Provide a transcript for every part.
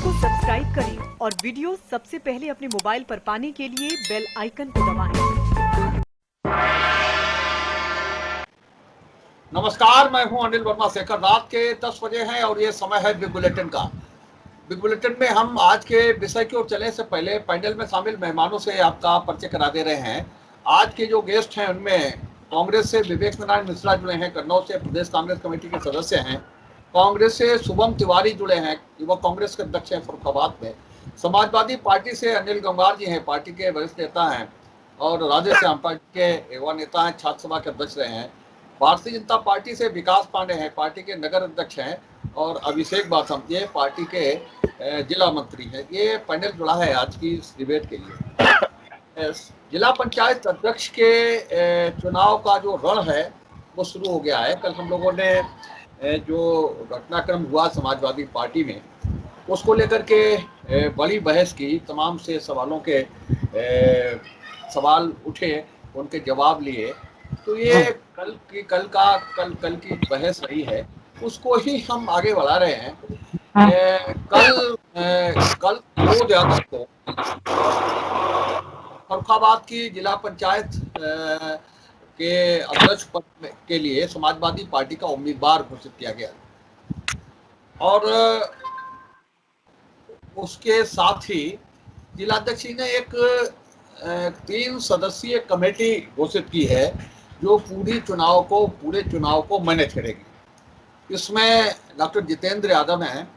को सब्सक्राइब करें और वीडियो सबसे पहले अपने मोबाइल पर पाने के लिए बेल आइकन को दबाएं। नमस्कार, मैं हूं अनिल वर्मा शेखर। रात के 10 बजे हैं और ये समय है बिग बुलेटिन का। बिग बुलेटिन में हम आज के विषय की ओर चलने से पहले पैनल में शामिल मेहमानों से आपका परिचय करा दे रहे हैं। आज के जो गेस्ट हैं उनमें कांग्रेस से विवेक नारायण मिश्रा जुड़े हैं, कन्नौज से प्रदेश कांग्रेस कमेटी के सदस्य हैं। कांग्रेस से शुभम तिवारी जुड़े हैं, युवक कांग्रेस के अध्यक्ष हैं फरुखाबाद में। समाजवादी पार्टी से अनिल गंगार जी हैं, पार्टी के वरिष्ठ नेता हैं और राधे श्याम पार्टी के युवा नेता हैं, छात्र सभा के अध्यक्ष रहे हैं। भारतीय जनता पार्टी से विकास पांडे हैं, पार्टी के नगर अध्यक्ष हैं और अभिषेक बासमती पार्टी के जिला मंत्री हैं। ये पैनल जुड़ा है आज की इस डिबेट के लिए। जिला पंचायत अध्यक्ष के चुनाव का जो रण है वो शुरू हो गया है। कल हम लोगों ने जो घटनाक्रम हुआ समाजवादी पार्टी में उसको लेकर के बड़ी बहस की, तमाम से सवालों के सवाल उठे, उनके जवाब लिए। तो ये कल की बहस रही है, उसको ही हम आगे बढ़ा रहे हैं। कल विनोद यादव को फरुखाबाद की जिला पंचायत के अध्यक्ष पद के लिए समाजवादी पार्टी का उम्मीदवार घोषित किया गया और उसके साथ ही जिलाध्यक्ष ने एक 3 सदस्यीय कमेटी घोषित की है जो पूरे चुनाव को मैनेज करेगी। इसमें डॉक्टर जितेंद्र यादव हैं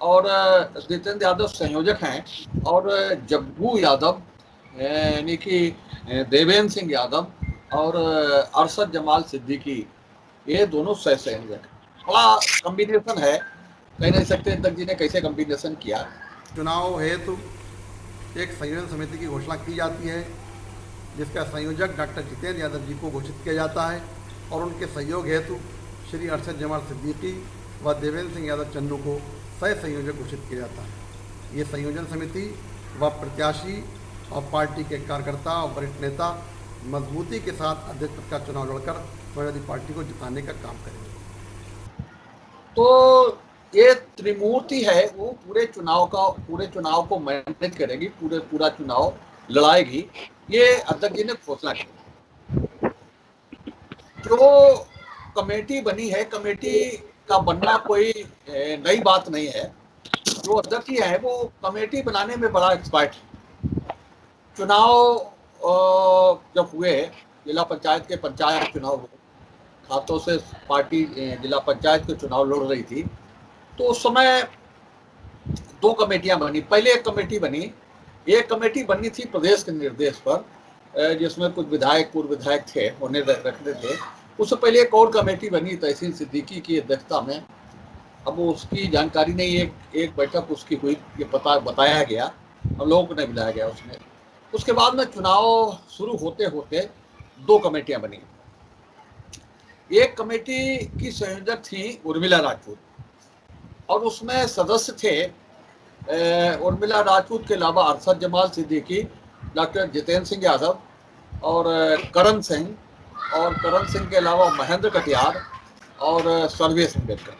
और जितेंद्र यादव संयोजक हैं और जग्गू यादव यानी कि देवेंद्र सिंह यादव और अरशद जमाल सिद्दीकी, ये दोनों सह संयोजक। बड़ा कॉम्बिनेशन है, कह नहीं सकते तक जी ने कैसे कॉम्बिनेशन किया। चुनाव हेतु एक संयोजन समिति की घोषणा की जाती है जिसका संयोजक डॉक्टर जितेंद्र यादव जी को घोषित किया जाता है और उनके सहयोग हेतु श्री अरशद जमाल सिद्दीकी व देवेंद्र सिंह यादव चन्नू को सह संयोजक घोषित किया जाता है। ये संयोजन समिति व प्रत्याशी और पार्टी के कार्यकर्ता और वरिष्ठ नेता मजबूती के साथ अध्यक्ष पद का चुनाव लड़कर समाजवादी पार्टी को जिताने का काम करेंगे। तो ये त्रिमूर्ति है, वो पूरे चुनाव को मैनेज करेगी, पूरा चुनाव लड़ाएगी। ये अध्यक्ष जी ने घोषणा की। जो कमेटी बनी है, कमेटी का बनना कोई नई बात नहीं है। जो अध्यक्ष जी है वो कमेटी बनाने में बड़ा एक्सपर्ट है। चुनाव जब हुए, जिला पंचायत के पंचायत चुनाव हुए, हाथों से पार्टी जिला पंचायत के चुनाव लड़ रही थी, तो उस समय 2 कमेटियां बनी। पहले एक कमेटी बनी थी प्रदेश के निर्देश पर, जिसमें कुछ विधायक, पूर्व विधायक थे, उन्हें रखने थे। उससे पहले एक और कमेटी बनी तहसील सिद्दीकी की अध्यक्षता में। अब उसकी जानकारी नहीं, एक बैठक उसकी हुई, ये बताया गया और लोगों को नहीं बुलाया गया उसमें। उसके बाद में चुनाव शुरू होते होते 2 कमेटियां बनी। एक कमेटी की संयोजक थी उर्मिला राजपूत और उसमें सदस्य थे उर्मिला राजपूत के अलावा अरशद जमाल सिद्दीकी, डॉक्टर जितेंद्र सिंह यादव और करण सिंह के अलावा महेंद्र कटियार और सर्वेश अम्बेडकर।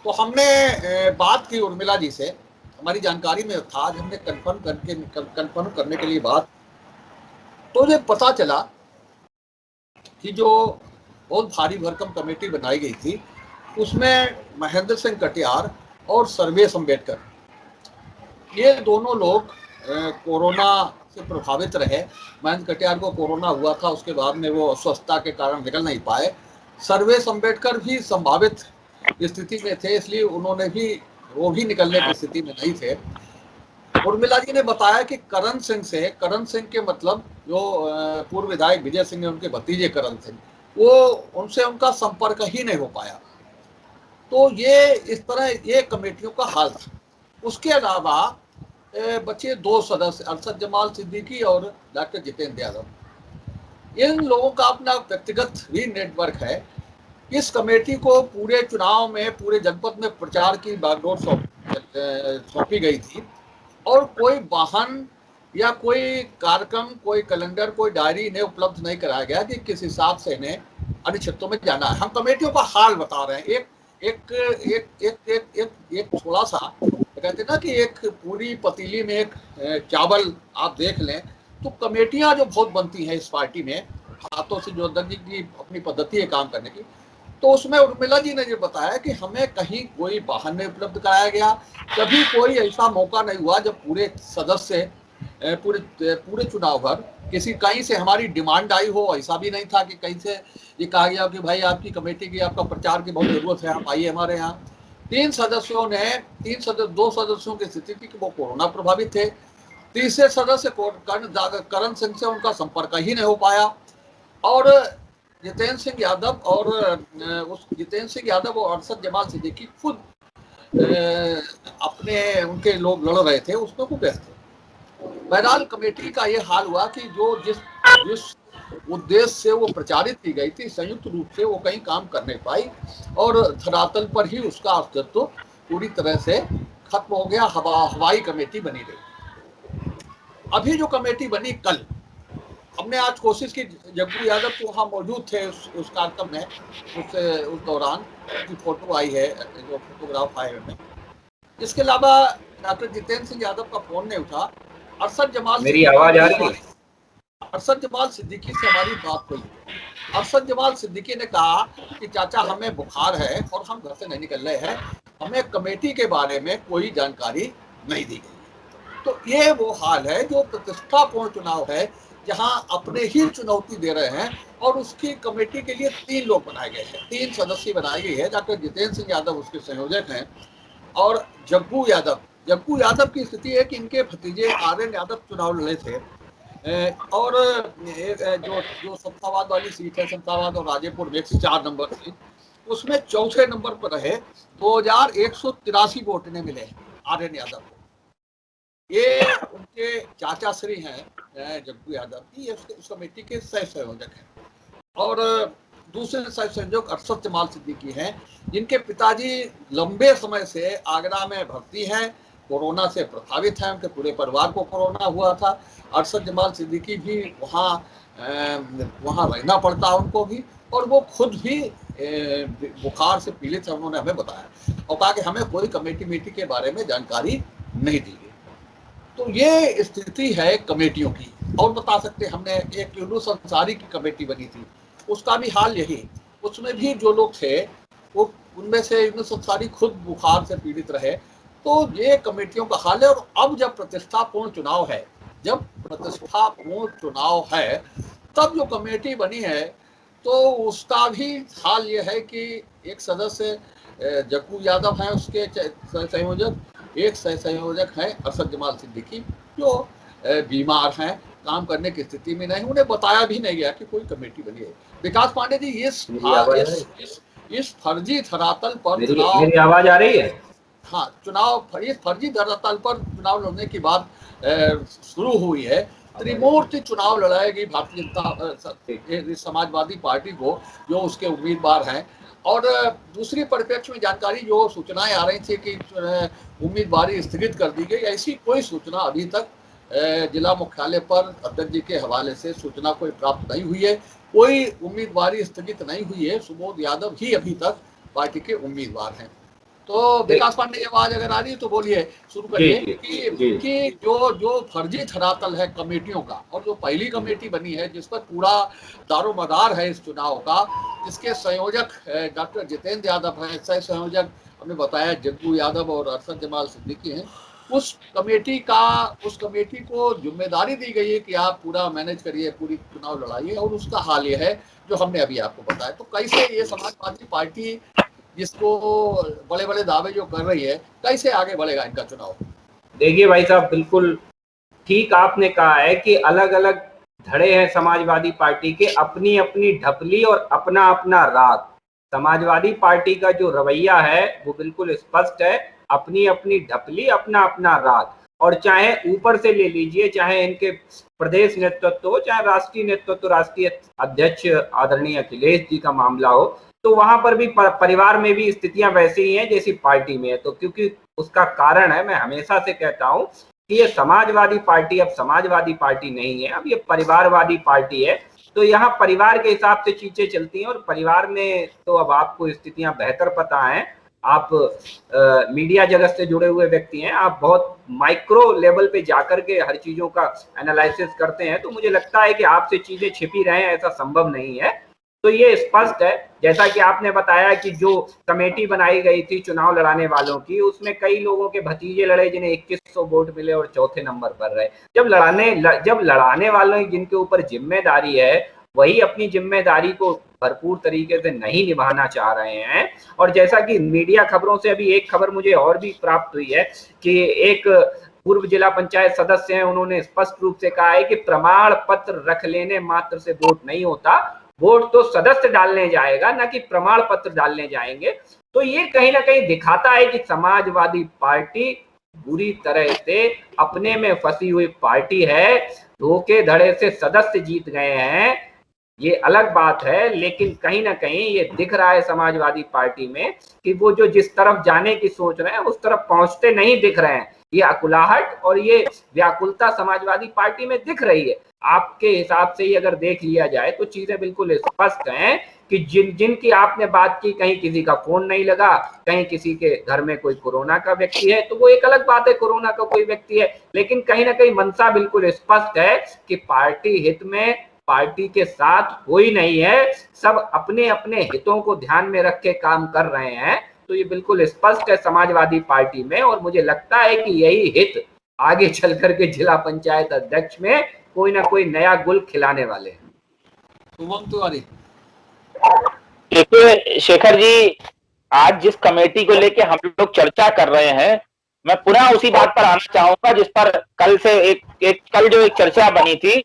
तो हमने बात की उर्मिला जी से, हमारी जानकारी में था, आज हमने कंफर्म करने के लिए बात, तो मुझे पता चला कि जो बहुत भारी भरकम कमेटी बनाई गई थी उसमें महेंद्र सिंह कटियार और सर्वेश अम्बेडकर, ये दोनों लोग कोरोना से प्रभावित रहे। महेंद्र कटियार को कोरोना हुआ था, उसके बाद में वो अस्वस्थता के कारण निकल नहीं पाए। सर्वेश अम्बेडकर भी संभावित स्थिति में थे, इसलिए वो भी निकलने की स्थिति में नहीं थे। उर्मिला जी ने बताया कि करण सिंह के मतलब जो पूर्व विधायक विजय सिंह ने, उनके भतीजे करण सिंह, वो उनसे उनका संपर्क ही नहीं हो पाया। तो ये इस तरह ये कमेटियों का हाल था। उसके अलावा बचे 2 सदस्य, अरशद जमाल सिद्दीकी और डॉक्टर जितेंद्र यादव। इन लोगों का अपना व्यक्तिगत भी नेटवर्क है। इस कमेटी को पूरे चुनाव में, पूरे जनपद में प्रचार की बागडोर सौंपी गई थी और कोई वाहन या कोई कार्यक्रम, कोई कैलेंडर, कोई डायरी इन्हें उपलब्ध नहीं कराया गया कि किस हिसाब से इन्हें अन्य क्षेत्रों में जाना है। हम कमेटियों का हाल बता रहे हैं। एक एक एक एक एक एक थोड़ा सा कहते हैं ना कि एक पूरी पतीली में एक चावल आप देख लें, तो कमेटियां जो बहुत बनती हैं इस पार्टी में हाथों से, जो अध्यक्ष जी की अपनी पद्धति है काम करने की, तो उसमें उर्मिला जी ने ये बताया कि हमें कहीं कोई वाहन नहीं उपलब्ध कराया गया, कभी कोई ऐसा मौका नहीं हुआ जब पूरे सदस्य पूरे चुनाव भर किसी कहीं से हमारी डिमांड आई हो। ऐसा भी नहीं था कि कहीं से ये कहा गया कि भाई आपकी कमेटी की, आपका प्रचार की बहुत जरूरत है, आप आइए हमारे यहाँ। दो सदस्यों की स्थिति थी कि वो कोरोना प्रभावित थे। तीसरे सदस्य करण सिंह से उनका संपर्क ही नहीं हो पाया, और जितेंद्र सिंह यादव और अरशद जमाल सिद्दीकी खुद अपने उनके लोग लड़ रहे थे, उसमें वो व्यस्त थे। बहरहाल कमेटी का ये हाल हुआ कि जिस उद्देश्य से वो प्रचारित की गई थी, संयुक्त रूप से वो कहीं काम कर नहीं पाई, और धरातल पर ही उसका अस्तित्व पूरी तरह से खत्म हो गया। हवाई कमेटी बनी रही। अभी जो कमेटी बनी कल, हमने आज कोशिश की, जग्गू यादव तो वहाँ मौजूद थे उस कार्यक्रम में, उस दौरान की फोटो आई है, जो फोटोग्राफ आए हैं। इसके अलावा डॉक्टर जितेंद्र सिंह यादव का फोन नहीं उठा। अरशद जमाल मेरी आवाज आ रही है? अरशद जमाल सिद्दीकी से हमारी बात हुई। अरशद जमाल सिद्दीकी ने कहा कि चाचा हमें बुखार है और हम घर से नहीं निकल रहे हैं, हमें कमेटी के बारे में कोई जानकारी नहीं दी गई। तो ये वो हाल है जो प्रतिष्ठापूर्ण चुनाव है, जहां अपने ही चुनौती दे रहे हैं, और उसकी कमेटी के लिए 3 लोग बनाए गए हैं, 3 सदस्य बनाई गई है। डॉक्टर जितेंद्र सिंह यादव उसके संयोजक हैं, और जग्गू यादव की स्थिति है कि इनके भतीजे आर्यन यादव चुनाव लड़े थे, और जो शमशाबाद वाली सीट है, शमशाबाद और राजेपुर में 4 नंबर थी, उसमें चौथे नंबर पर रहे। 2183 वोट ने मिले आर्यन यादव को। ये उनके चाचा श्री हैं जग्गू यादव की, ये उस कमेटी के सह संयोजक हैं। और दूसरे सह संयोजक अरशद जमाल सिद्दीकी हैं, जिनके पिताजी लंबे समय से आगरा में भर्ती हैं, कोरोना से प्रभावित हैं, उनके पूरे परिवार को कोरोना हुआ था। अरशद जमाल सिद्दीकी भी वहाँ रहना पड़ता उनको भी, और वो खुद भी बुखार से पीड़ित है, उन्होंने हमें बताया, और कहा कि हमें कोई कमेटी के बारे में जानकारी नहीं दी गई। तो ये स्थिति है कमेटियों की। और बता सकते, हमने एक यूनुस अंसारी की कमेटी बनी थी, उसका भी हाल यही। उसमें भी जो लोग थे, वो उनमें से यूनुस अंसारी खुद बुखार से पीड़ित रहे। तो ये कमेटियों का हाल है। और अब जब प्रतिष्ठापूर्ण चुनाव है, तब जो कमेटी बनी है, तो उसका भी हाल ये है कि एक सदस्य जग्गू यादव हैं, उसके संयोजक, एक सह संयोजक हैं अरशद जमाल सिद्दीकी, जो बीमार हैं, काम करने की स्थिति में नहीं, उन्हें बताया भी नहीं गया कि कोई कमेटी बनी है। विकास पांडे जी, इस फर्जी धरातल पर मेरी आवाज आ रही है? हाँ, इस फर्जी धरातल पर चुनाव लड़ने की बात शुरू हुई है। त्रिमूर्ति चुनाव लड़ाएगी भारतीय जनता समाजवादी पार्टी को, जो उसके उम्मीदवार हैं। और दूसरी परिप्रेक्ष्य में जानकारी, जो सूचनाएं आ रही थी कि उम्मीदवारी स्थगित कर दी गई, ऐसी कोई सूचना अभी तक जिला मुख्यालय पर अध्यक्ष जी के हवाले से सूचना कोई प्राप्त नहीं हुई है। कोई उम्मीदवारी स्थगित नहीं हुई है। सुबोध यादव ही अभी तक पार्टी के उम्मीदवार हैं। तो विकास पांडे की आवाज अगर आ रही है तो बोलिए, शुरू करिए कि जो फर्जी धरातल है कमेटियों का, और जो पहली कमेटी बनी है जिस पर पूरा दारोमदार है इस चुनाव का, जिसके संयोजक डॉक्टर जितेंद्र यादव हैं, सह संयोजक हमने बताया जग्गू यादव और अरशद जमाल सिद्दीकी हैं, उस कमेटी को जिम्मेदारी दी गई है कि आप पूरा मैनेज करिए, पूरी चुनाव लड़ाइए। और उसका हाल ये है जो हमने अभी आपको बताया। तो कैसे ये समाजवादी पार्टी, जिसको बड़े बड़े दावे जो कर रही है, कैसे आगे बढ़ेगा इनका चुनाव? देखिए भाई साहब, बिल्कुल ठीक आपने कहा है कि अलग अलग धड़े हैं समाजवादी पार्टी के, अपनी अपनी ढपली और अपना अपना राग। समाजवादी पार्टी का जो रवैया है वो बिल्कुल स्पष्ट है, अपनी अपनी ढपली, अपना अपना राग। और चाहे ऊपर से ले लीजिए, चाहे इनके प्रदेश नेतृत्व हो, चाहे राष्ट्रीय नेतृत्व, राष्ट्रीय अध्यक्ष आदरणीय अखिलेश जी का मामला हो, तो वहां पर भी परिवार में भी स्थितियां वैसी ही हैं जैसी पार्टी में है। तो क्योंकि उसका कारण है, मैं हमेशा से कहता हूं कि ये समाजवादी पार्टी अब समाजवादी पार्टी नहीं है, अब ये परिवारवादी पार्टी है। तो यहाँ परिवार के हिसाब से चीजें चलती हैं, और परिवार में तो अब आपको स्थितियां बेहतर पता है आप मीडिया जगत से जुड़े हुए व्यक्ति हैं, आप बहुत माइक्रो लेवल पे जाकर के हर चीजों का एनालिसिस करते हैं, तो मुझे लगता है कि आपसे चीजें छिपी रहें ऐसा संभव नहीं है। तो ये स्पष्ट है, जैसा कि आपने बताया कि जो कमेटी बनाई गई थी चुनाव लड़ाने वालों की, उसमें कई लोगों के भतीजे लड़े जिन्हें 2100 वोट मिले और चौथे नंबर पर रहे। जब लड़ाने वालों जिनके ऊपर जिम्मेदारी है वही अपनी जिम्मेदारी को भरपूर तरीके से नहीं निभाना चाह रहे हैं, और जैसा कि मीडिया खबरों से अभी एक खबर मुझे और भी प्राप्त हुई है कि एक पूर्व जिला पंचायत सदस्य हैं, उन्होंने स्पष्ट रूप से कहा है कि प्रमाण पत्र रख लेने मात्र से वोट नहीं होता, वोट तो सदस्य डालने जाएगा ना कि प्रमाण पत्र डालने जाएंगे। तो ये कहीं ना कहीं दिखाता है कि समाजवादी पार्टी बुरी तरह से अपने में फंसी हुई पार्टी है। धोखे धड़े से सदस्य जीत गए हैं, ये अलग बात है, लेकिन कहीं ना कहीं ये दिख रहा है समाजवादी पार्टी में कि वो जो जिस तरफ जाने की सोच रहे हैं उस तरफ पहुंचते नहीं दिख रहे हैं। ये अकुलाहट और ये व्याकुलता समाजवादी पार्टी में दिख रही है। आपके हिसाब से ही अगर देख लिया जाए तो चीजें बिल्कुल स्पष्ट हैं कि जिनकी आपने बात की, कहीं किसी का फोन नहीं लगा, कहीं किसी के घर में कोई कोरोना का व्यक्ति है, तो वो एक अलग बात है, कोरोना का कोई व्यक्ति है, लेकिन कहीं ना कहीं मंशा बिल्कुल स्पष्ट है कि पार्टी हित में पार्टी के साथ कोई नहीं है, सब अपने अपने हितों को ध्यान में रख के काम कर रहे हैं। तो ये बिल्कुल स्पष्ट है समाजवादी पार्टी में, और मुझे लगता है कि यही हित आगे चल करके जिला पंचायत अध्यक्ष में कोई ना कोई नया गुल खिलाने वाले हैं। उमंग तिवारी। देखिए शेखर जी, आज जिस कमेटी को लेके हम लोग चर्चा कर रहे हैं, मैं पुनः उसी बात पर आना चाहूंगा जिस पर कल से कल जो एक चर्चा बनी थी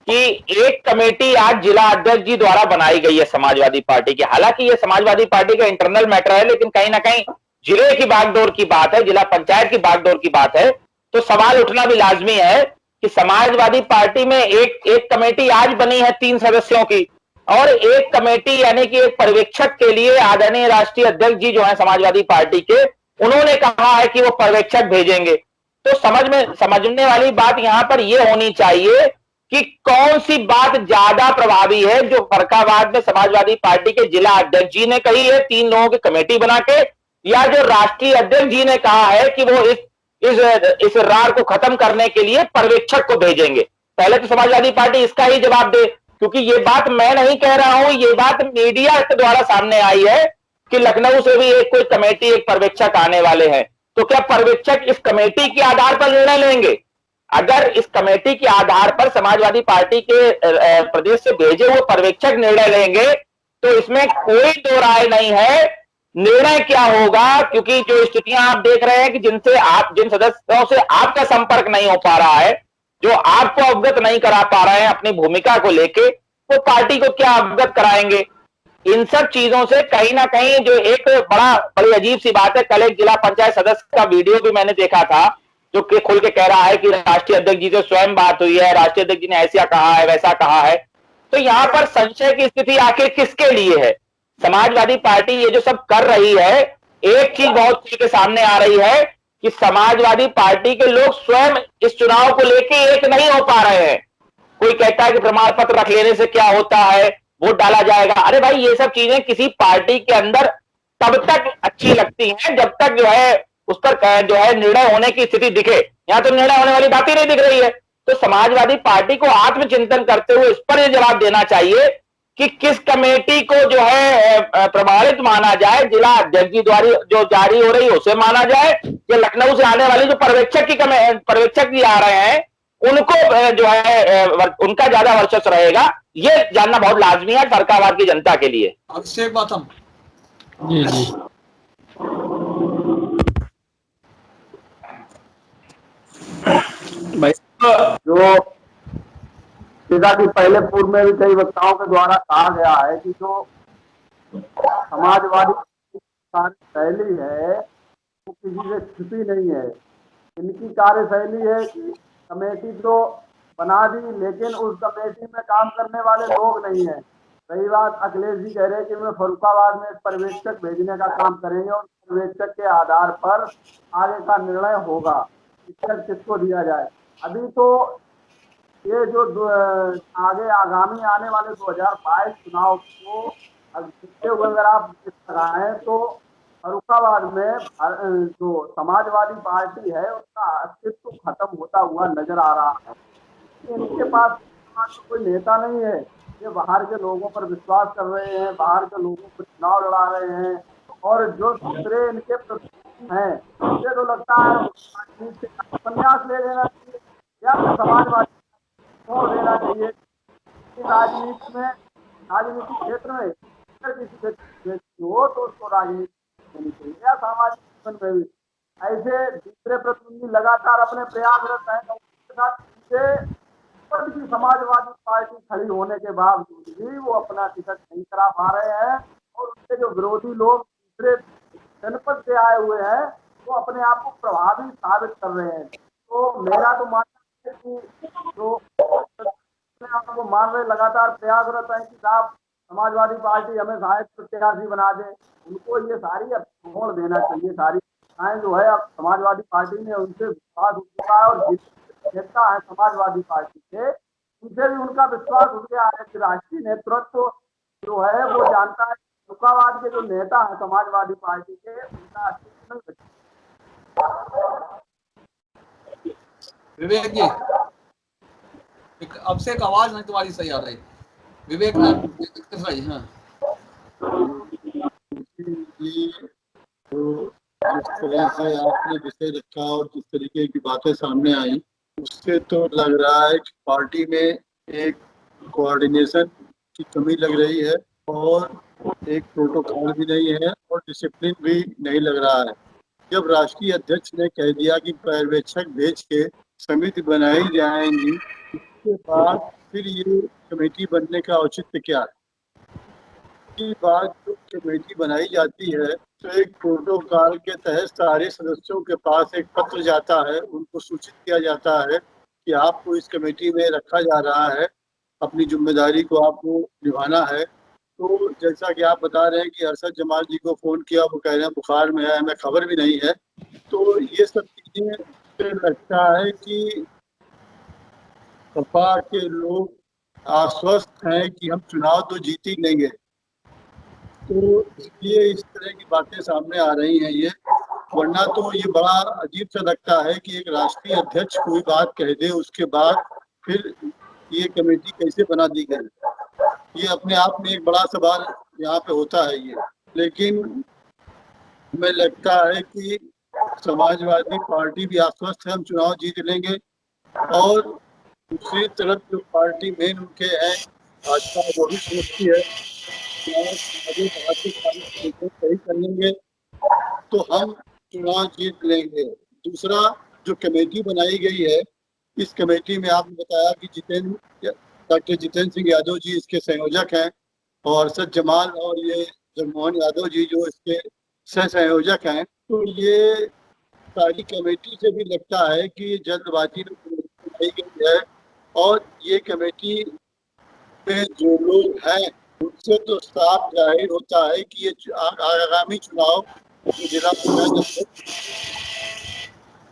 कि एक कमेटी आज जिला अध्यक्ष जी द्वारा बनाई गई है समाजवादी पार्टी की। हालांकि ये समाजवादी पार्टी का इंटरनल मैटर है, लेकिन कहीं ना कहीं जिले की बागडोर की बात है, जिला पंचायत की बागडोर की बात है, तो सवाल उठना भी लाजमी है कि समाजवादी पार्टी में एक कमेटी आज बनी है 3 सदस्यों की, और एक कमेटी यानी कि एक पर्यवेक्षक के लिए आदरणीय राष्ट्रीय अध्यक्ष जी जो है समाजवादी पार्टी के, उन्होंने कहा है कि वो पर्यवेक्षक भेजेंगे। तो समझने वाली बात यहां पर यह होनी चाहिए कि कौन सी बात ज्यादा प्रभावी है, जो फरकाबाद में समाजवादी पार्टी के जिला अध्यक्ष जी ने कही है 3 लोगों की कमेटी बना के, या जो राष्ट्रीय अध्यक्ष जी ने कहा है कि वो इस रार को खत्म करने के लिए पर्यवेक्षक को भेजेंगे। पहले तो समाजवादी पार्टी इसका ही जवाब दे, क्योंकि ये बात मैं नहीं कह रहा हूं, ये बात मीडिया के द्वारा सामने आई है कि लखनऊ से भी एक कोई कमेटी, एक पर्यवेक्षक आने वाले हैं। तो क्या पर्यवेक्षक इस कमेटी के आधार पर निर्णय लेंगे? अगर इस कमेटी के आधार पर समाजवादी पार्टी के प्रदेश से भेजे हुए पर्यवेक्षक निर्णय लेंगे तो इसमें कोई दो राय नहीं है निर्णय क्या होगा, क्योंकि जो स्थितियां आप देख रहे हैं कि जिन सदस्यों से आपका संपर्क नहीं हो पा रहा है, जो आपको अवगत नहीं करा पा रहे हैं अपनी भूमिका को लेके, वो पार्टी को क्या अवगत कराएंगे? इन सब चीजों से कहीं ना कहीं जो एक बड़ी अजीब सी बात है। कल एक जिला पंचायत सदस्य का वीडियो भी मैंने देखा था जो कि खुल के कह रहा है कि राष्ट्रीय अध्यक्ष जी से स्वयं बात हुई है, राष्ट्रीय अध्यक्ष जी ने ऐसा कहा है, वैसा कहा है। तो यहां पर संशय की स्थिति आखिर किसके लिए है? समाजवादी पार्टी ये जो सब कर रही है, एक चीज बहुत खुल के सामने आ रही है कि समाजवादी पार्टी के लोग स्वयं इस चुनाव को लेके एक नहीं हो पा रहे हैं। कोई कहता है कि प्रमाण पत्र रख लेने से क्या होता है, वोट डाला जाएगा। अरे भाई, ये सब चीजें किसी पार्टी के अंदर तब तक अच्छी लगती हैं जब तक जो है उस पर जो है निर्णय होने की स्थिति दिखे। यहां तो निर्णय होने वाली बात ही नहीं दिख रही है। तो समाजवादी पार्टी को आत्मचिंतन करते हुए इस पर यह जवाब देना चाहिए कि किस कमेटी को जो है प्रमाणित माना जाए, जिला अध्यक्ष जी द्वारा जो जारी हो रही है उसे माना जाए, या लखनऊ से आने वाली जो पर्यवेक्षक जी आ रहे हैं उनको जो है उनका ज्यादा वर्चस्व रहेगा। ये जानना बहुत लाजमी है फरकाबाद की जनता के लिए। अभिषेक बाथम। जी जी, भाई जो जैसा कि पहले पूर्व में भी कई वक्ताओं के द्वारा कहा गया है कि जो समाजवादी कार्यशैली है वो किसी से छिपी नहीं है। इनकी कार्यशैली है कि कमेटी तो बना दी, लेकिन उस कमेटी में काम करने वाले लोग नहीं हैं। सही बात अखिलेश जी कह रहे हैं कि मैं फर्रुखाबाद में एक पर्यवेक्षक भेजने का काम करेंगे और पर्यवेक्षक के आधार पर आगे का निर्णय होगा किसको दिया जाए। अभी तो ये जो आगे आगामी आने वाले 2022 चुनाव को देखते हुए अगर आप लगाएं तो फर्रुखाबाद में जो समाजवादी पार्टी है उसका अस्तित्व खत्म होता हुआ नजर आ रहा है। इनके पास कोई नेता नहीं है। ये बाहर के लोगों पर विश्वास कर रहे हैं, बाहर के लोगों को चुनाव लड़ा रहे हैं, और जो दूसरे इनके प्रतिनिधि हैं मुझे तो लगता है राजनीति से संन्यास ले लेना चाहिए या फिर समाजवादी छोड़ देना चाहिए। कि राजनीति में, राजनीतिक क्षेत्र में अगर किसी व्यक्ति हो तो उसको राजनीति देनी चाहिए, या सामाजिक जीवन में भी ऐसे दूसरे प्रतिनिधि लगातार अपने प्रयासरत हैं। तो उसके साथ की समाजवादी पार्टी खड़ी होने के बावजूद भी वो अपना टिकट नहीं करा पा रहे हैं, और उनके जो विरोधी लोग दूसरे जनपद से आए हुए हैं वो अपने आप को प्रभावी साबित कर रहे हैं। तो मेरा तो मानना है कि जो अपने आप को मान रहे लगातार प्रयासरत हैं कि साहब समाजवादी पार्टी हमें सहायक प्रत्याशी बना दे, उनको ये सारी अब छोड़ देना चाहिए। सारी जो है अब समाजवादी पार्टी ने उनसे विश्वास उठ चुका है, और नेता है समाजवादी पार्टी के उनसे भी उनका विश्वास उठ गया है कि राष्ट्रीय नेतृत्व जो है वो जानता है फर्रुखाबाद के जो नेता है समाजवादी पार्टी के उनका अस्तित्व नहीं बचा। विवेक जी, अब से एक आवाज नहीं तुम्हारी सही आ रही। विवेक ना सही। हाँ, जिस तरह से आपने विषय रखा और जिस तरीके की बातें सामने आई उससे तो लग रहा है कि पार्टी में एक कोऑर्डिनेशन की कमी लग रही है, और एक प्रोटोकॉल भी नहीं है, और डिसिप्लिन भी नहीं लग रहा है। जब राष्ट्रीय अध्यक्ष ने कह दिया कि पर्यवेक्षक भेज के समिति बनाई जाएंगी, उसके बाद फिर ये कमेटी बनने का औचित्य क्या है? की बात जो कमेटी बनाई जाती है तो एक प्रोटोकॉल के तहत सारे सदस्यों के पास एक पत्र जाता है, उनको सूचित किया जाता है कि आपको इस कमेटी में रखा जा रहा है, अपनी जिम्मेदारी को आपको निभाना है। तो जैसा कि आप बता रहे हैं कि अरशद जमाल जी को फोन किया, वो कह रहे हैं बुखार में है, हमें खबर भी नहीं है। तो ये सब चीजें लगता है कि सपा के लोग आश्वस्त हैं कि हम चुनाव तो जीत ही लेंगे, तो इसलिए इस तरह की बातें सामने आ रही हैं। ये वरना तो ये बड़ा अजीब सा लगता है कि एक राष्ट्रीय अध्यक्ष कोई बात कह दे, उसके बाद फिर ये कमेटी कैसे बना दी गई। ये अपने आप में एक बड़ा सवाल यहाँ पे होता है ये। लेकिन हमें लगता है कि समाजवादी पार्टी भी आश्वस्त है हम चुनाव जीत लेंगे, और दूसरी तरफ जो पार्टी मेन उनके हैं भाजपा, वो भी सोचती है सही कर लेंगे तो हम चुनाव जीत लेंगे। दूसरा, जो कमेटी बनाई गई है, इस कमेटी में आपने बताया कि डॉक्टर जितेंद्र सिंह यादव जी इसके संयोजक हैं, और अरशद जमाल और ये जगमोहन यादव जी जो इसके सह संयोजक हैं। तो ये सारी कमेटी से भी लगता है कि जल्दबाजी में बनाई गई है, और ये कमेटी में जो लोग हैं उनसे तो साफ जाहिर होता है कि ये आगामी चुनाव जिला पंचायत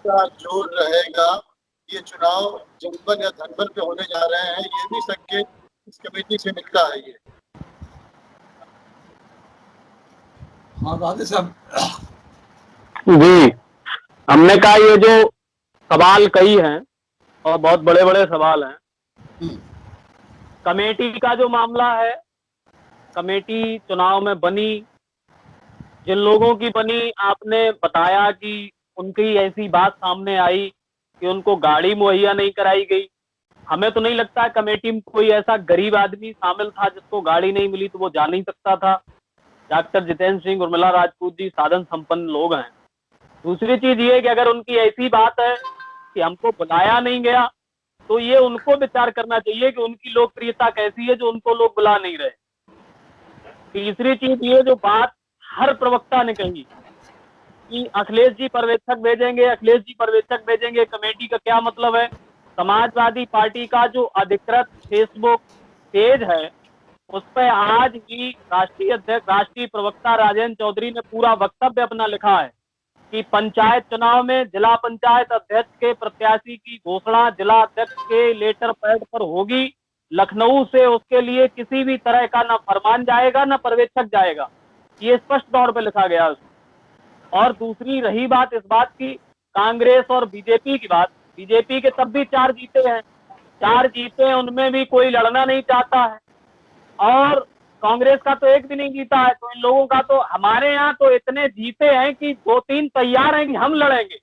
का जोर रहेगा। ये चुनाव जनपद या धनबल पे होने जा रहे हैं, ये भी संकेत इस कमेटी से मिलता है। ये हाँ राधे साहब जी, हमने कहा ये जो सवाल कई हैं और बहुत बड़े बड़े सवाल हैं। कमेटी का जो मामला है, कमेटी चुनाव में बनी, जिन लोगों की बनी, आपने बताया कि उनकी ऐसी बात सामने आई कि उनको गाड़ी मुहैया नहीं कराई गई। हमें तो नहीं लगता है कमेटी में कोई ऐसा गरीब आदमी शामिल था जिसको गाड़ी नहीं मिली तो वो जा नहीं सकता था। डॉक्टर जितेंद्र सिंह, उर्मिला राजपूत जी साधन संपन्न लोग हैं। दूसरी चीज ये कि अगर उनकी ऐसी बात है कि हमको बुलाया नहीं गया, तो ये उनको विचार करना चाहिए कि उनकी लोकप्रियता कैसी है जो उनको लोग बुला नहीं रहे। तीसरी चीज ये जो बात हर प्रवक्ता ने कही कि अखिलेश जी पर्यवेक्षक भेजेंगे, अखिलेश जी पर्यवेक्षक भेजेंगे, कमेटी का क्या मतलब है? समाजवादी पार्टी का जो अधिकृत फेसबुक पेज है उस पर आज ही राष्ट्रीय अध्यक्ष, राष्ट्रीय प्रवक्ता राजेंद्र चौधरी ने पूरा वक्तव्य अपना लिखा है कि पंचायत चुनाव में जिला पंचायत अध्यक्ष के प्रत्याशी की घोषणा जिला अध्यक्ष के लेटर पैड पर होगी। लखनऊ से उसके लिए किसी भी तरह का न फरमान जाएगा न पर्यवेक्षक जाएगा। ये स्पष्ट तौर पर लिखा गया है। और दूसरी रही बात इस बात की, कांग्रेस और बीजेपी की बात, बीजेपी के तब भी 4 जीते हैं, 4 जीते, उनमें भी कोई लड़ना नहीं चाहता है, और कांग्रेस का तो एक भी नहीं जीता है। तो इन लोगों का तो, हमारे यहाँ तो इतने जीते हैं कि 2-3 तैयार हैं कि हम लड़ेंगे,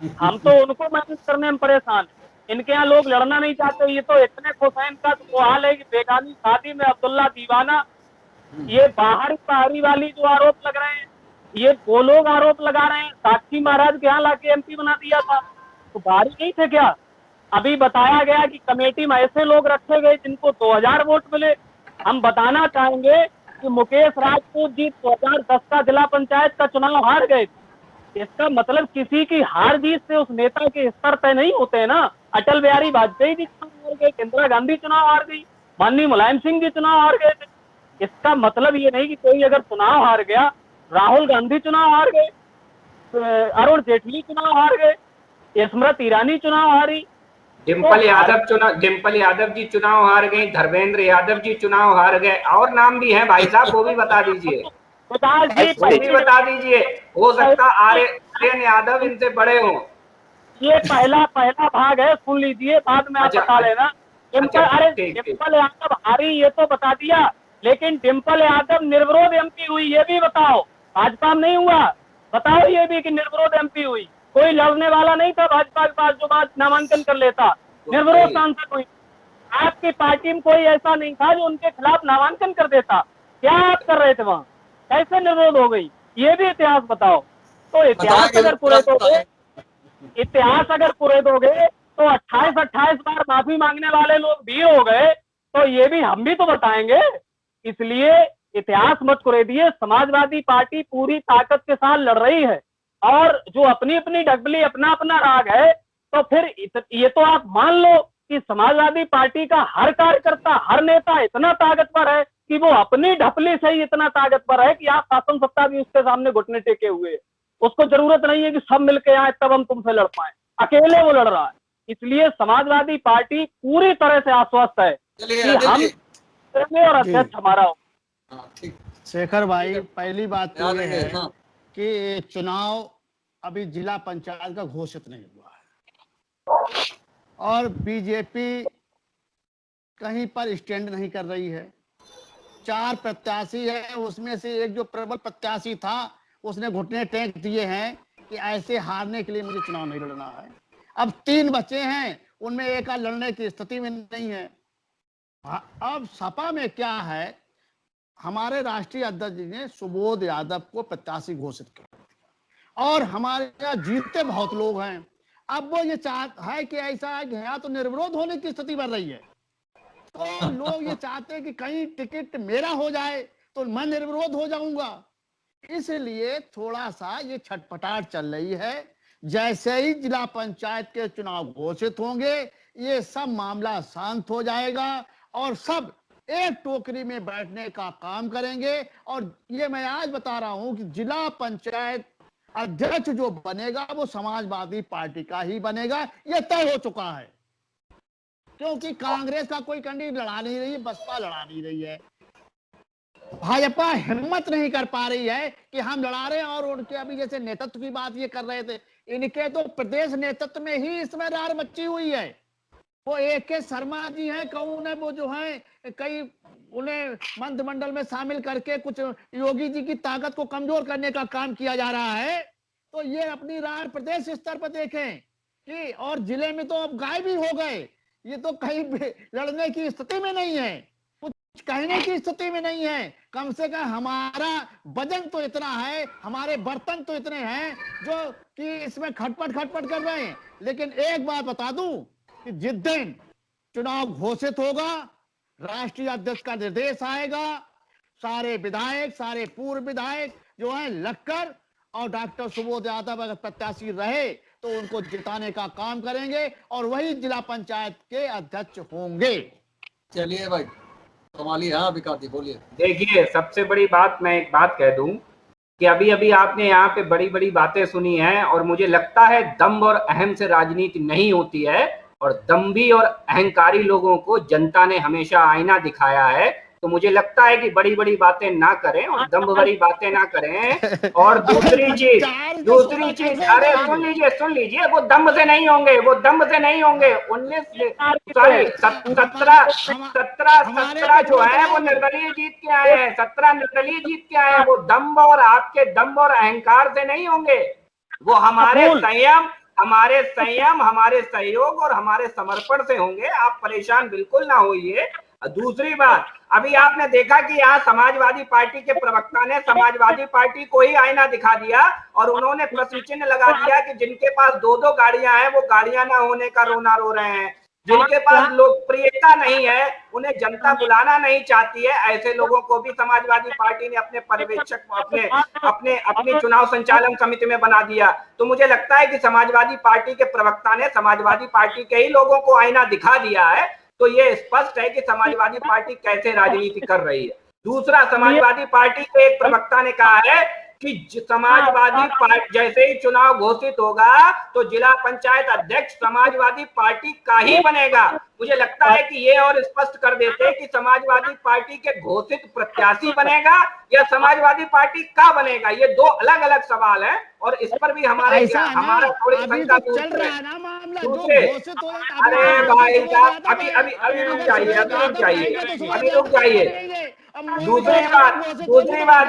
हम तो उनको मैनेज करने में परेशान हैं। इनके यहाँ लोग लड़ना नहीं चाहते, ये तो इतने खुश हैं। इनका तो वो हाल है कि बेगानी शादी में अब्दुल्ला दीवाना, ये बाहरी वाली जो आरोप लग रहे हैं, ये वो लोग आरोप लगा रहे हैं। साक्षी महाराज के यहाँ लाके एमपी बना दिया था, तो बाहरी नहीं थे क्या? अभी बताया गया कि कमेटी में ऐसे लोग रखे गए जिनको 2000 वोट मिले। हम बताना चाहेंगे कि मुकेश राजपूत जी 2010 का जिला पंचायत का चुनाव हार गए। इसका मतलब किसी की हार जीत से उस नेता के स्तर तय नहीं होते हैं ना। अटल बिहारी वाजपेयी जी चुनाव हार गए, इंदिरा गांधी चुनाव हार गई, माननीय मुलायम सिंह जी चुनाव हार गए थे। इसका मतलब ये नहीं कि कोई अगर चुनाव हार गया, राहुल गांधी चुनाव हार गए, अरुण जेटली चुनाव हार गए, स्मृति ईरानी चुनाव हारी, डिम्पल यादव जी चुनाव हार गए, धर्मेंद्र यादव जी चुनाव हार गए, और नाम भी हैं भाई साहब, वो भी बता दीजिए, वो भी बता दीजिए। हो सकता आर्यन यादव इनसे बड़े हों। ये पहला भाग है, सुन लीजिए, बाद में आप बता लेना। डिम्पल यादव हारी ये तो बता दिया, लेकिन डिम्पल यादव निर्विरोध एमपी हुई, ये भी बताओ। भाजपा में नहीं हुआ, बताओ ये भी कि निर्विरोध एमपी हुई। कोई लड़ने वाला नहीं था भाजपा के पास जो बात नामांकन कर लेता, निर्विरोध सांसद हुई। आपकी पार्टी में कोई ऐसा नहीं था जो उनके खिलाफ नामांकन कर देता। क्या आप कर रहे थे वहां, कैसे निर्विरोध हो गई, ये भी इतिहास बताओ। तो इतिहास अगर पूरे दोगे, तो 28 बार माफी मांगने वाले लोग भी हो गए, तो ये भी हम भी तो बताएंगे। इसलिए इतिहास मत कुरेदिए। समाजवादी पार्टी पूरी ताकत के साथ लड़ रही है, और जो अपनी अपनी डगली, अपना अपना राग है, तो फिर ये तो आप मान लो कि समाजवादी पार्टी का हर कार्यकर्ता, हर नेता इतना ताकतवर है कि वो अपनी ढपली से ही इतना ताकतवर है कि आप शासन सत्ता भी उसके सामने घुटने टेके हुए है। उसको जरूरत नहीं है कि सब मिलके आए तब हम तुमसे लड़ पाए, अकेले वो लड़ रहा है। इसलिए समाजवादी पार्टी पूरी तरह से आश्वस्त है कि हम और अध्यक्ष हमारा हो। शेखर भाई, पहली बात तो ये है कि चुनाव अभी जिला पंचायत का घोषित नहीं हुआ है, और बीजेपी कहीं पर स्टैंड नहीं कर रही है। 4 प्रत्याशी है, उसमें से एक जो प्रबल प्रत्याशी था उसने घुटने टेक दिए हैं कि ऐसे हारने के लिए मुझे चुनाव नहीं लड़ना है। अब 3 बचे हैं, उनमें एक लड़ने की स्थिति में नहीं है। अब सपा में क्या है, हमारे राष्ट्रीय अध्यक्ष जी ने सुबोध यादव को प्रत्याशी घोषित कर दिया, और हमारे यहाँ जीतते बहुत लोग हैं। अब वो ये चाहता है कि ऐसा है कि यहाँ तो निर्विरोध होने की स्थिति बन रही है, तो लोग ये चाहते हैं कि कहीं टिकट मेरा हो जाए तो मैं निर्विरोध हो जाऊंगा। इसलिए थोड़ा सा ये छटपटाहट चल रही है। जैसे ही जिला पंचायत के चुनाव घोषित होंगे, ये सब मामला शांत हो जाएगा और सब एक टोकरी में बैठने का काम करेंगे। और ये मैं आज बता रहा हूं कि जिला पंचायत अध्यक्ष जो बनेगा वो समाजवादी पार्टी का ही बनेगा, ये तय हो चुका है। क्योंकि कांग्रेस का कोई कैंडिडेट लड़ा नहीं रही है, बसपा लड़ा नहीं रही है, भाजपा हिम्मत नहीं कर पा रही है कि हम लड़ा रहे हैं। और उनके अभी जैसे नेतृत्व की बात ये कर रहे थे, इनके तो प्रदेश नेतृत्व में ही इसमें रार मची हुई है। वो AK शर्मा जी हैं, कौन है वो जो है, कई उन्हें मंत्रिमंडल में शामिल करके कुछ योगी जी की ताकत को कमजोर करने का काम किया जा रहा है। तो ये अपनी रार प्रदेश स्तर पर देखें कि, और जिले में तो अब गायब ही हो गए, ये तो कहीं लड़ने की स्थिति में नहीं है, कुछ कहने की स्थिति में नहीं है। कम से कम हमारा वजन तो इतना है, हमारे बर्तन तो इतने हैं जो कि इसमें खटपट कर रहे हैं। लेकिन एक बात बता दूं कि जिस दिन चुनाव घोषित होगा, राष्ट्रीय अध्यक्ष का निर्देश आएगा, सारे विधायक, सारे पूर्व विधायक जो हैं लक्कर और डॉक्टर सुबोध यादव अगर प्रत्याशी रहे तो उनको जिताने का काम करेंगे और वही जिला पंचायत के अध्यक्ष होंगे। चलिए भाई, कमाली। हाँ विकास बोलिए। देखिए, सबसे बड़ी बात मैं एक बात कह दूं कि अभी अभी आपने यहाँ पे बड़ी बड़ी बातें सुनी हैं, और मुझे लगता है दम्भ और अहम से राजनीति नहीं होती है, और दम्भी और अहंकारी लोगों को जनता ने हमेशा आईना दिखाया है तो मुझे लगता है कि बड़ी बड़ी बातें ना करें और दम्भ भरी बातें ना करें। और दूसरी चीज, अरे सुन लीजिए, वो दम्भ से नहीं होंगे, वो दम्भ से नहीं होंगे। 17 जो है वो निर्दलीय जीत के आए हैं, 17 निर्दलीय जीत के आए हैं। वो दम्भ और आपके दम्भ और अहंकार से नहीं होंगे, वो हमारे संयम, हमारे सहयोग और हमारे समर्पण से होंगे। आप परेशान बिल्कुल ना होइए। दूसरी बात, अभी आपने देखा कि यहाँ समाजवादी पार्टी के प्रवक्ता ने समाजवादी पार्टी को ही आईना दिखा दिया और उन्होंने प्रश्न चिन्ह लगा दिया कि जिनके पास 2-2 गाड़ियां हैं वो गाड़ियां ना होने का रोना रो रहे हैं, जिनके पास लोकप्रियता नहीं है, उन्हें जनता बुलाना नहीं चाहती है, ऐसे लोगों को भी समाजवादी पार्टी ने अपने पर्यवेक्षक, अपने चुनाव संचालन समिति में बना दिया। तो मुझे लगता है कि समाजवादी पार्टी के प्रवक्ता ने समाजवादी पार्टी के ही लोगों को आईना दिखा दिया है। तो ये स्पष्ट है कि समाजवादी पार्टी कैसे राजनीति कर रही है। दूसरा, समाजवादी पार्टी के एक प्रवक्ता ने कहा है कि समाजवादी पार्टी जैसे ही चुनाव घोषित होगा तो जिला पंचायत अध्यक्ष समाजवादी पार्टी का ही बनेगा। मुझे लगता है कि ये और स्पष्ट कर देते कि समाजवादी पार्टी के घोषित प्रत्याशी बनेगा या समाजवादी पार्टी का बनेगा। ये 2 अलग अलग सवाल हैं और इस पर भी हमारा थोड़ी शंका दूर है। अरे भाई साहब, अभी रुक जाइए। दूसरी बात,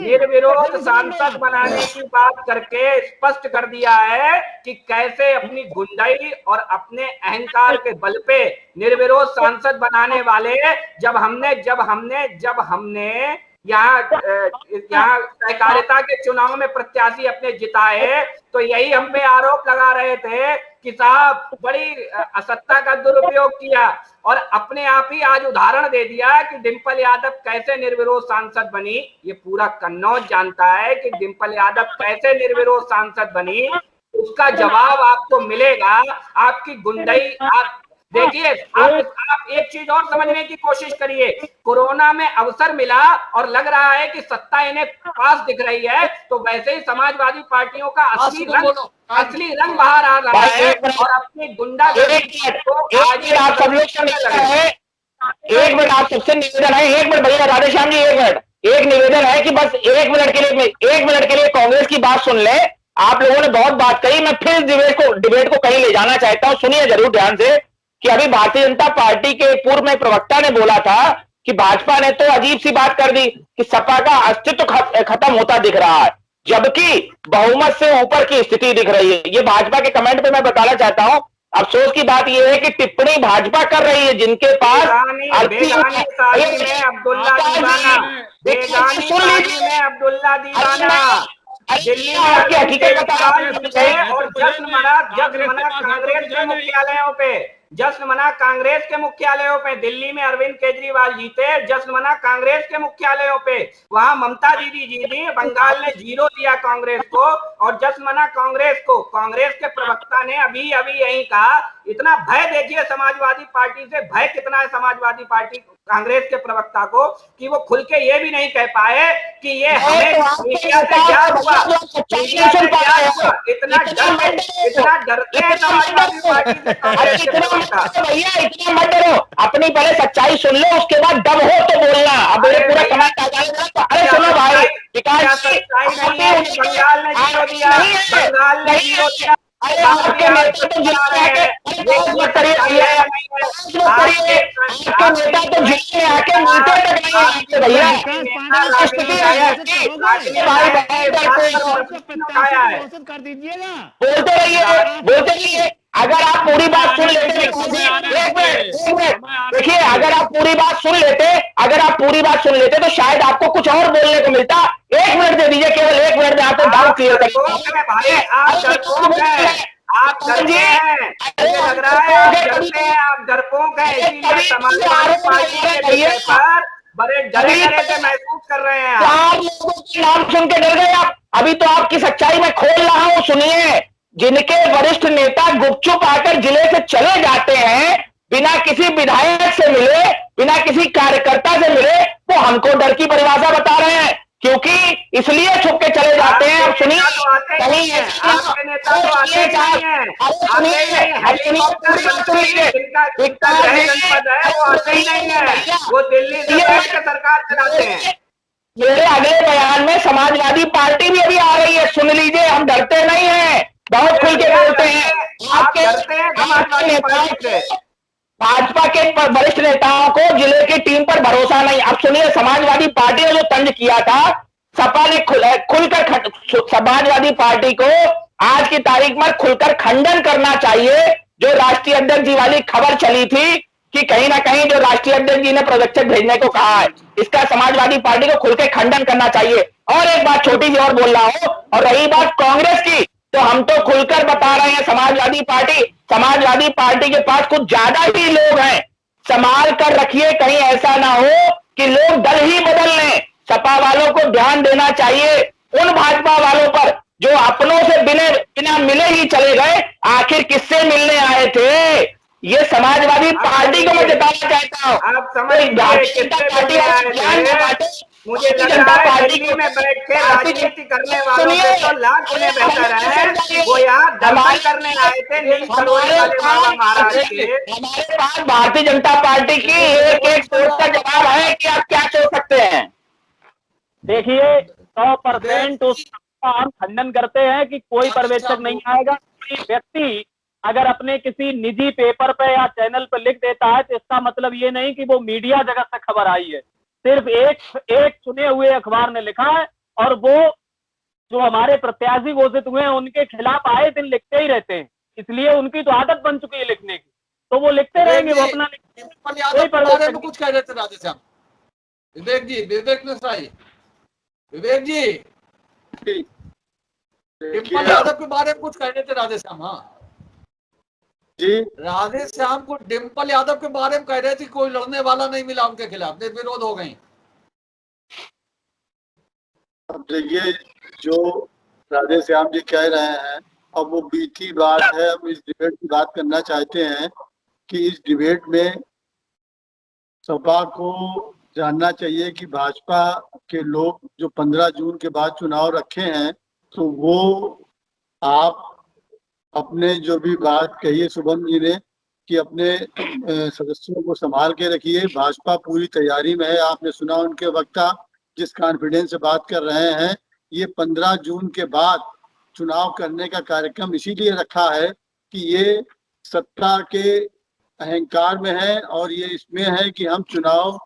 निर्विरोध सांसद बनाने की बात करके स्पष्ट कर दिया है कि कैसे अपनी गुंडाई और अपने अहंकार के बल पे निर्विरोध सांसद बनाने वाले, जब हमने यहाँ सहकारिता के चुनाव में प्रत्याशी अपने जिताए तो यही हम पे आरोप लगा रहे थे कि साहब बड़ी सत्ता का दुरुपयोग किया, और अपने आप ही आज उदाहरण दे दिया कि डिंपल यादव कैसे निर्विरोध सांसद बनी। ये पूरा कन्नौज जानता है कि डिंपल यादव कैसे निर्विरोध सांसद बनी। उसका जवाब आपको मिलेगा। आपकी गुंडई, आप देखिए, आप एक चीज और समझने की कोशिश करिए। कोरोना में अवसर मिला और लग रहा है कि सत्ता इन्हें पास दिख रही है, तो वैसे ही समाजवादी पार्टियों का असली रंग बाहर आ रहा है और अपनी गुंडागर्दी को आगे आप सब लोग एक मिनट, आप सबसे निवेदन है, एक मिनट भैया राधेश्याम जी, एक निवेदन है कि बस 1 मिनट के लिए कांग्रेस की बात सुन ले। आप लोगों ने बहुत बात कही, मैं फिर डिबेट को कहीं ले जाना चाहता हूं। सुनिए जरूर ध्यान से कि अभी भारतीय जनता पार्टी के पूर्व में प्रवक्ता ने बोला था कि भाजपा ने तो अजीब सी बात कर दी कि सपा का अस्तित्व खत्म होता दिख रहा है, जबकि बहुमत से ऊपर की स्थिति दिख रही है। ये भाजपा के कमेंट पे मैं बताना चाहता हूं। अफसोस की बात यह है कि टिप्पणी भाजपा कर रही है जिनके पास अब्दुल्ला दीवाना दिल्ली में आपकी हकीकत और जश्न मना कांग्रेस के मुख्यालयों पे, जश्न मना कांग्रेस के मुख्यालयों पे। दिल्ली में अरविंद केजरीवाल जीते, जश्न मना कांग्रेस के मुख्यालयों पे। वहां ममता दीदी जीती, बंगाल ने 0 दिया कांग्रेस को और जश्न मना कांग्रेस को। कांग्रेस के प्रवक्ता ने अभी यही कहा। इतना भय देखिए समाजवादी पार्टी से, भय कितना है समाजवादी पार्टी कांग्रेस के प्रवक्ता को कि वो खुल के ये भी नहीं कह पाए कि ये हमें मीडिया से क्या हुआ, इतना डरते हैं समाजवादी पार्टी से। भैया इतना मत डरो, अपनी पहले सच्चाई सुन लो, उसके बाद दम हो तो बोलना। अब पूरा कमेंट आ जाएगा। अरे सुनो भाई, बंगाल ने 0 दिया, बंगाल ने 0 दिया। आपके नेता तो जेल में आके नेता तो जेल में आके मिलते तक नहीं आते भैया। कर दीजिएगा, बोलते रहिए। अगर आप पूरी बात सुन लेते, देखिए अगर आप पूरी बात सुन लेते तो शायद आपको कुछ और बोलने को मिलता। 1 मिनट दे दीजिए, केवल 1 मिनट में आपको डाउट क्लियर कर। आप डरते हैं, लग रहा है आप डरपोक हैं, इसीलिए समाजवादी पार्टी के विषय पर बड़े डरे से महसूस कर रहे हैं। 4 लोगों के नाम सुन के डर गए आप। अभी तो आपकी सच्चाई में खोल रहा हूं, सुनिए। जिनके वरिष्ठ नेता गुपचुप आकर जिले से चले जाते हैं, बिना किसी विधायक से मिले, बिना किसी कार्यकर्ता से मिले, वो हमको डर की परिभाषा बता रहे हैं। क्योंकि इसलिए छुप के चले जाते हैं। अब सुनिए, आपके नेता तो आते ही नहीं है, आते ही नहीं, हेलीकॉप्टर जिनका गृह जनपद है वो आते ही नहीं है, वो दिल्ली से बैठ के सरकार चलाते हैं। मेरे अगले बयान में समाजवादी पार्टी भी अभी आ रही है, सुन लीजिए, हम डरते नहीं हैं, बहुत खुल के बोलते हैं। आप डरते हैं समाजवादी पार्टी से? भाजपा के वरिष्ठ नेताओं को जिले की टीम पर भरोसा नहीं। अब सुनिए, समाजवादी पार्टी ने जो तंज किया था, सपा ने खुलकर समाजवादी पार्टी को आज की तारीख में खुलकर खंडन करना चाहिए। जो राष्ट्रीय अध्यक्ष जी वाली खबर चली थी कि कहीं ना कहीं जो राष्ट्रीय अध्यक्ष जी ने पर्यवेक्षक भेजने को कहा है, इसका समाजवादी पार्टी को खुलकर खंडन करना चाहिए। और एक बात छोटी सी और बोल रहा हूं, और रही बात कांग्रेस की, तो हम तो खुलकर बता रहे हैं, समाजवादी पार्टी के पास कुछ ज्यादा ही लोग हैं, संभाल कर रखिए, कहीं ऐसा ना हो कि लोग दल ही बदल लें। सपा वालों को ध्यान देना चाहिए उन भाजपा वालों पर जो अपनों से बिना मिले ही चले गए। आखिर किससे मिलने आए थे? ये समाजवादी पार्टी को मैं बताना चाहता हूँ। आप समझिए मुझे लग रहा है दिल्ली में बैठ के राजनीति करने वालों से तो लाख गुने बेहतर है वो यहाँ दंगल करने आए थे नीम करोड़े वाले बाबा महाराज के। हमारे पास भारतीय जनता पार्टी की एक सोच का जवाब है कि आप क्या सोच सकते हैं। देखिए 100% उसका हम खंडन करते हैं कि कोई पर्यवेक्षक नहीं आएगा। कोई व्यक्ति अगर अपने किसी निजी पेपर पे या चैनल पे लिख देता है तो इसका मतलब ये नहीं कि वो मीडिया जगत से खबर आई है। सिर्फ एक चुने हुए अखबार ने लिखा है, और वो जो हमारे प्रत्याशी घोषित हुए हैं उनके खिलाफ आए दिन लिखते ही रहते हैं, इसलिए उनकी तो आदत बन चुकी है लिखने की, तो वो लिखते रहेंगे। वो अपना कुछ कह रहे थे राधेश्याम, विवेक जी, विवेक जी डिम्पल यादव के बारे में कुछ कह रहे थे राधेश्याम। हाँ जी, राधेश्याम को डिम्पल यादव के बारे में कह रहे थे कोई लड़ने वाला नहीं मिला उनके खिलाफ, निर्विरोध हो गई। अब देखिए जो राधेश्याम जी कह रहे हैं, अब वो बीती बात है। हम इस डिबेट की बात करना चाहते हैं कि इस डिबेट में सपा को जानना चाहिए कि भाजपा के लोग जो 15 जून के बाद चुनाव रखे हैं, तो वो आप अपने जो भी बात कही है शुभम जी ने कि अपने सदस्यों को संभाल के रखिए, भाजपा पूरी तैयारी में है। आपने सुना उनके वक्ता जिस कॉन्फिडेंस से बात कर रहे हैं, ये 15 जून के बाद चुनाव करने का कार्यक्रम इसीलिए रखा है कि ये सत्ता के अहंकार में है और ये इसमें है कि हम चुनाव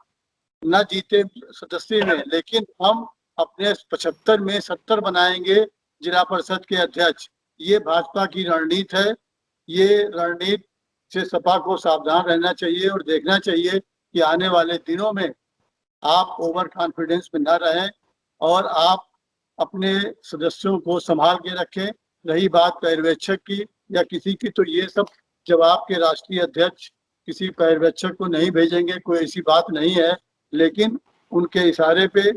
न जीते सदस्य में, लेकिन हम अपने 75 में 70 बनाएंगे जिला परिषद के अध्यक्ष। ये भाजपा की रणनीति है। ये रणनीति से सपा को सावधान रहना चाहिए और देखना चाहिए कि आने वाले दिनों में आप ओवर कॉन्फिडेंस में न रहें और आप अपने सदस्यों को संभाल के रखें। रही बात पर्यवेक्षक की या किसी की, तो ये सब जवाब के राष्ट्रीय अध्यक्ष किसी पर्यवेक्षक को नहीं भेजेंगे, कोई ऐसी बात नहीं है। लेकिन उनके इशारे पे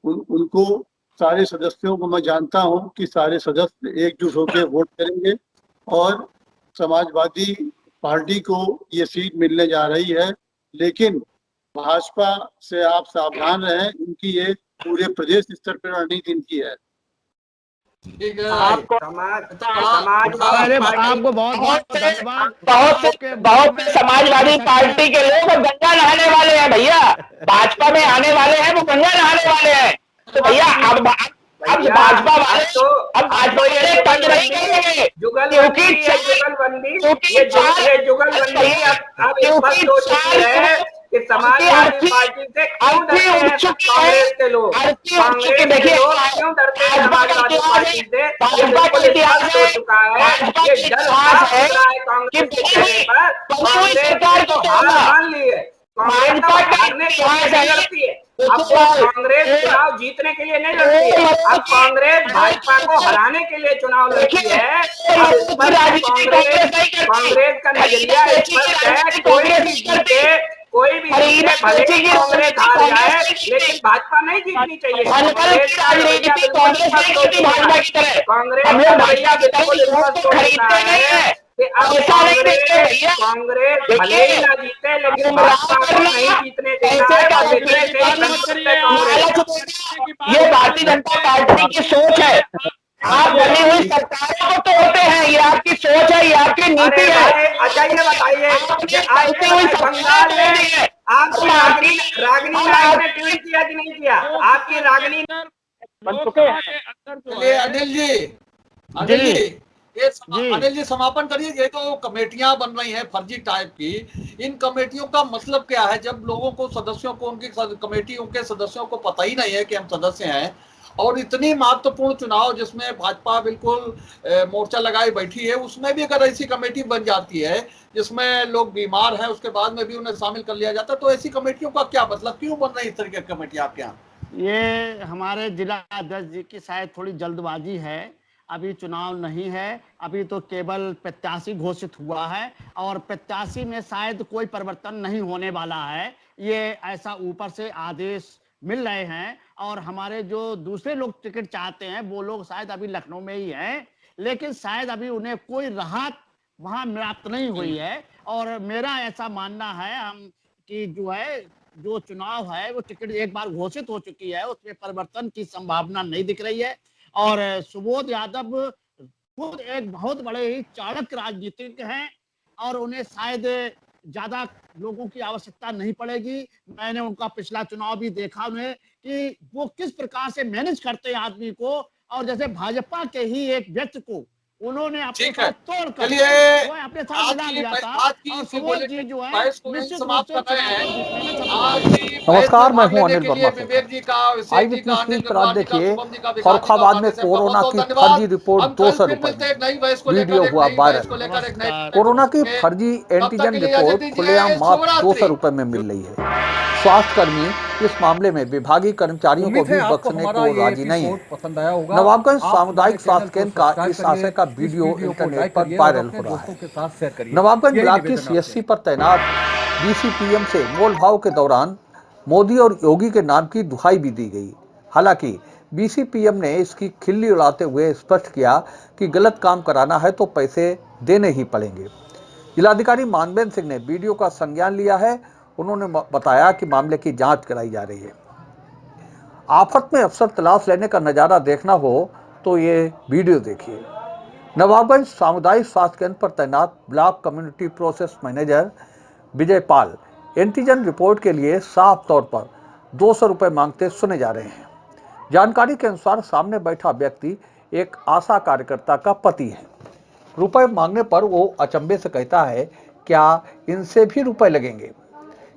उनको सारे सदस्यों को मैं जानता हूं कि सारे सदस्य एकजुट होकर वोट करेंगे और समाजवादी पार्टी को ये सीट मिलने जा रही है। लेकिन भाजपा से आप सावधान रहें, इनकी ये पूरे प्रदेश स्तर पर रणनीति इनकी है। आपको बहुत से समाजवादी पार्टी के लोग गंगा नहाने वाले हैं भैया, भाजपा में आने वाले हैं, वो गंगा नहाने वाले हैं। तो भैया अब भाजपा वाले अब भाजपा वाले तंज नहीं करेंगे कि समाजवादी पार्टी से क्यों डरते हैं कांग्रेस के लोग? कांग्रेस के लोग क्यों डरते हैं समाजवादी पार्टी से? बिल्कुल स्पष्ट हो चुका है, ये डर साफ हो रहा है कांग्रेस के चेहरे पर। कांग्रेस तो हार मान ली है, कांग्रेस तो हारने के लिए नहीं लड़ती है। अब तो कांग्रेस चुनाव जीतने के लिए नहीं लड़ती है, अब कांग्रेस भाजपा को हराने के लिए चुनाव लड़ती है। अब इस पर कांग्रेस का नजरिया स्पष्ट है, कोई भी जीते भले कांग्रेस हार जाए, लेकिन भाजपा नहीं जीतनी चाहिए। कांग्रेस का रवैया बिल्कुल स्पष्ट हो चुका है कि अब कांग्रेस कांग्रेस भले ही ना जीते लेकिन भाजपा को नहीं जीतने देना है। ये भारतीय जनता पार्टी की सोच है। आप बनी हुई सरकारों को तोड़ते हैं, ये आपकी सोच है, ये आपकी नीति है। अच्छा ये बताइए, बंगाल में आपकी रागिनी नायक ने ट्वीट किया कि नहीं किया? आपकी रागिनी बन चुके हैं। चलिए अनिल जी अनिल जी समापन करिए। ये तो कमेटियां बन रही हैं फर्जी टाइप की, इन कमेटियों का मतलब क्या है जब लोगों को, सदस्यों को, उनकी कमेटियों के सदस्यों को पता ही नहीं है कि हम सदस्य हैं, और इतनी महत्वपूर्ण चुनाव जिसमें भाजपा बिल्कुल मोर्चा लगाई बैठी है, उसमें भी अगर ऐसी कमेटी बन जाती है जिसमें लोग बीमार हैं उसके बाद में भी उन्हें शामिल कर लिया जाता है, तो ऐसी कमेटियों का क्या मतलब, क्यों बन रही इस तरह की कमेटी आपके यहाँ? ये हमारे जिला अध्यक्ष जी की शायद थोड़ी जल्दबाजी है। अभी चुनाव नहीं है, अभी तो केवल प्रत्याशी घोषित हुआ है और प्रत्याशी में शायद कोई परिवर्तन नहीं होने वाला है। ये ऐसा ऊपर से आदेश मिल रहे हैं और हमारे जो दूसरे लोग टिकट चाहते हैं वो लोग शायद अभी लखनऊ में ही हैं, लेकिन शायद अभी उन्हें कोई राहत वहां प्राप्त नहीं हुई है। और मेरा ऐसा मानना है कि जो चुनाव है वो टिकट एक बार घोषित हो चुकी है, उसमें परिवर्तन की संभावना नहीं दिख रही है। और सुबोध यादव खुद एक बहुत बड़े ही चाणक्य राजनीतिक हैं और उन्हें शायद ज्यादा लोगों की आवश्यकता नहीं पड़ेगी। मैंने उनका पिछला चुनाव भी देखा उन्हें कि वो किस प्रकार से मैनेज करते हैं आदमी को, और जैसे भाजपा के ही एक व्यक्ति को उन्होंने अपने साथ तोड़कर अपने साथ मिला लिया था। और सुबोध जी जो है निश्चित रूप से नमस्कार, मैं हूं अनिल वर्मा। आई विटनेस न्यूज पर आज देखिए, फर्रुखाबाद में कोरोना की फर्जी रिपोर्ट 200 रुपए, वीडियो हुआ वायरल। कोरोना की फर्जी एंटीजन रिपोर्ट खुलेआम मात्र 200 रुपए में मिल रही है। स्वास्थ्य कर्मी इस मामले में विभागीय कर्मचारियों को भी बख्शने को राजी नहीं है। नवाबगंज सामुदायिक स्वास्थ्य केंद्र का इस आशय का वीडियो इंटरनेट पर वायरल हो रहा है। नवाबगंज ब्लॉक की सीएससी पर तैनात बीसीपीएम से मोलभाव के दौरान मोदी और योगी के नाम की दुहाई भी दी गई। हालांकि बीसीपीएम ने इसकी खिल्ली उड़ाते हुए स्पष्ट किया कि गलत काम कराना है तो पैसे देने ही पड़ेंगे। जिलाधिकारी मानवेंद्र सिंह ने वीडियो का संज्ञान लिया है। उन्होंने बताया कि मामले की जांच कराई जा रही है। आफत में अफसर तलाश लेने का नजारा देखना हो तो ये वीडियो देखिए। नवाबगंज सामुदायिक स्वास्थ्य केंद्र पर तैनात block community process manager Vijay Pal antigen report के लिए साफ तौर पर 200 रुपए मांगते सुने जा रहे हैं। जानकारी के अनुसार सामने बैठा व्यक्ति एक आशा कार्यकर्ता का पति है। रुपए मांगने पर वो अचंभे से कहता है, क्या इनसे भी रुपए लगेंगे?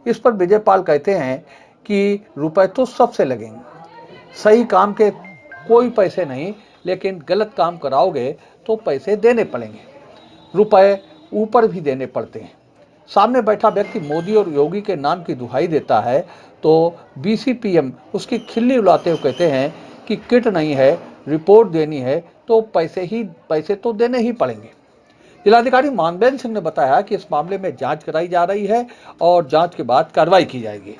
इस पर विजय पाल कहते हैं कि रुपए तो सबसे लगेंगे, सही काम के कोई पैसे नहीं, लेकिन गलत काम कराओगे तो पैसे देने पड़ेंगे, रुपए ऊपर भी देने पड़ते हैं। सामने बैठा व्यक्ति मोदी और योगी के नाम की दुहाई देता है तो बीसीपीएम उसकी खिल्ली उड़ाते हुए कहते हैं कि किट नहीं है, रिपोर्ट देनी है तो पैसे तो देने ही पड़ेंगे। जिलाधिकारी मानवेंद्र सिंह ने बताया कि इस मामले में जांच कराई जा रही है और जांच के बाद कार्रवाई की जाएगी।